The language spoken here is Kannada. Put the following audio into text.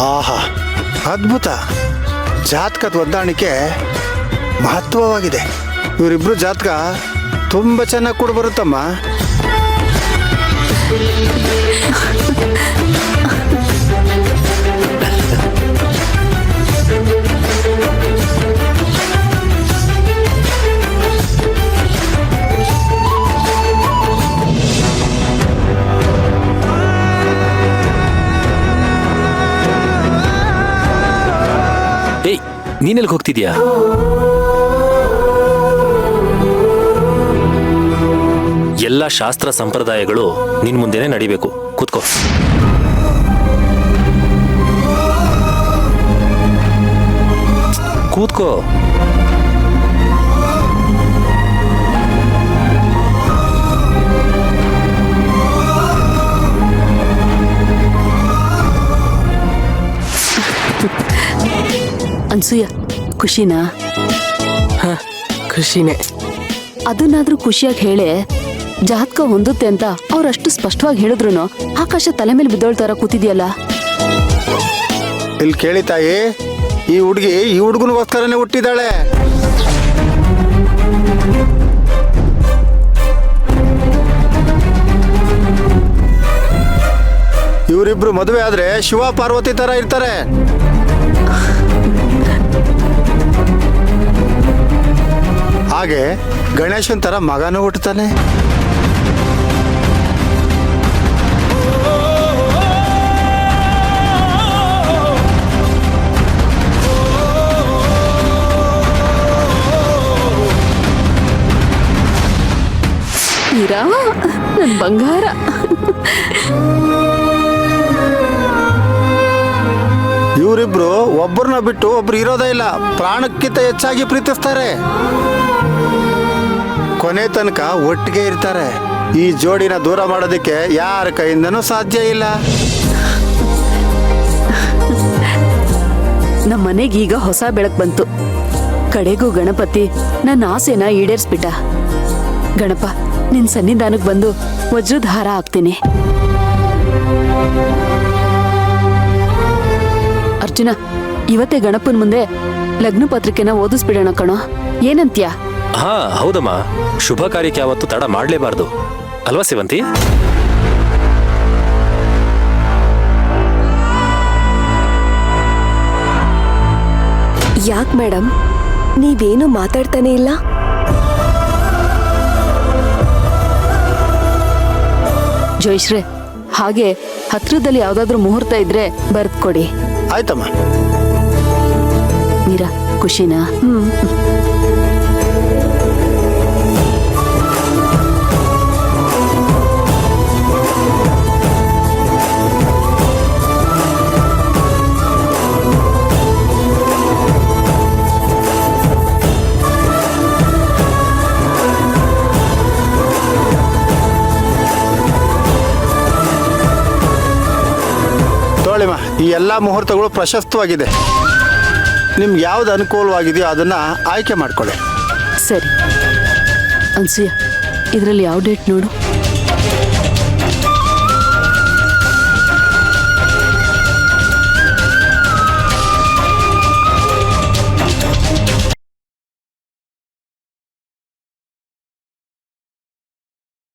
ಆಹಾ, ಅದ್ಭುತ. ಜಾತಕದ ಹೊಂದಾಣಿಕೆ ಮಹತ್ವವಾಗಿದೆ. ಇವರಿಬ್ರು ಜಾತಕ ತುಂಬ ಚೆನ್ನಾಗಿ ಕೂಡ ಬರುತ್ತಮ್ಮ. ಏಯ್, ನೀನೆಲ್ಲಿಗೆ ಹೋಗ್ತಿದ್ಯಾ? ಎಲ್ಲ ಶಾಸ್ತ್ರ ಸಂಪ್ರದಾಯಗಳು ನಿನ್ ಮುಂದೆನೆ ನಡಿಬೇಕು. ಕೂತ್ಕೋ. ಕೂತ್ಕೋ. ಅನ್ಸೂಯ, ಖುಷಿನಾ? ಖುಷಿನೇ. ಅದನ್ನಾದ್ರೂ ಖುಷಿಯಾಗಿ ಹೇಳೆ. ಜಾತಕ ಹೊಂದುತ್ತೆ ಅಂತ ಅವ್ರಷ್ಟು ಸ್ಪಷ್ಟವಾಗಿ ಹೇಳಿದ್ರು ಆಕಾಶ ತಲೆ ಮೇಲೆ ಬಿದ್ದೋಳ್ತಾರ ಕೂತಿದ್ಯಲ್ಲ. ಇಲ್ಲಿ ಕೇಳಿ ತಾಯಿ, ಈ ಹುಡುಗಿ ಈ ಹುಡುಗನಿಗೋಸ್ಕರನೇ ಹುಟ್ಟಿದಾಳೆ. ಇವರಿಬ್ರು ಮದುವೆ ಆದ್ರೆ ಶಿವ ಪಾರ್ವತಿ ತರ ಇರ್ತಾರೆ. ಹಾಗೆ ಗಣೇಶನ್ ತರ ಮಗನೂ ಹುಟ್ಟುತ್ತಾನೆ. ಹೀರಾ, ನನ್ ಬಂಗಾರ. ಇವರಿಬ್ರು ಒಬ್ಬರನ್ನ ಬಿಟ್ಟು ಒಬ್ರು ಇರೋದೇ ಇಲ್ಲ. ಪ್ರಾಣಕ್ಕಿಂತ ಹೆಚ್ಚಾಗಿ ಪ್ರೀತಿಸ್ತಾರೆ. ಕೊನೆ ತನಕ ಒಟ್ಟಿಗೆ ಇರ್ತಾರೆ. ಈ ಜೋಡಿನ ದೂರ ಮಾಡೋದಕ್ಕೆ ಯಾರ ಕೈಯಿಂದನೂ ಸಾಧ್ಯ ಇಲ್ಲ. ನಮ್ಮ ಮನೆಗೀಗ ಹೊಸ ಬೆಳಕು ಬಂತು. ಕಡೆಗೂ ಗಣಪತಿ ನನ್ನ ಆಸೆನ ಈಡೇರಿಸ್ಬಿಟ್ಟ. ಗಣಪ, ನಿನ್ ಸನ್ನಿಧಾನಕ್ಕೆ ಬಂದು ವಜ್ರದ ಹಾರ ಹಾಕ್ತೀನಿ. ಅರ್ಜುನ, ಇವತ್ತೇ ಗಣಪನ್ ಮುಂದೆ ಲಗ್ನ ಪತ್ರಿಕೆನ ಓದಿಸ್ಬಿಡೋಣ ಕಣೋ. ಏನಂತ್ಯಾ? ಹಾ, ಹೌದಮ್ಮ. ಶುಭ ಕಾರ್ಯಕ್ಕೆ ಯಾವತ್ತು ತಡ ಮಾಡಲೇಬಾರ್ದು ಅಲ್ವಾ ಸೇವಂತಿ? ಯಾಕೆ ಮೇಡಮ್, ನೀವೇನು ಮಾತಾಡ್ತಾನೆ ಇಲ್ಲ? ಜೋಯಿಶ್ರೇ, ಹಾಗೆ ಹತ್ರದಲ್ಲಿ ಯಾವ್ದಾದ್ರು ಮುಹೂರ್ತ ಇದ್ರೆ ಬರ್ದ್ ಕೊಡಿ. ಆಯ್ತಮ್ಮ. ಮೀರಾ, ಖುಷಿನಾ? ಈ ಎಲ್ಲ ಮುಹೂರ್ತಗಳು ಪ್ರಶಸ್ತವಾಗಿದೆ. ನಿಮ್ಗೆ ಯಾವ್ದು ಅನುಕೂಲವಾಗಿದೆಯೋ ಅದನ್ನ ಆಯ್ಕೆ ಮಾಡ್ಕೊಳ್ಳಿ. ಸರಿ. ಅನ್ಸೂಯ, ಇದರಲ್ಲಿ ಯಾವ ಡೇಟ್ ನೋಡು.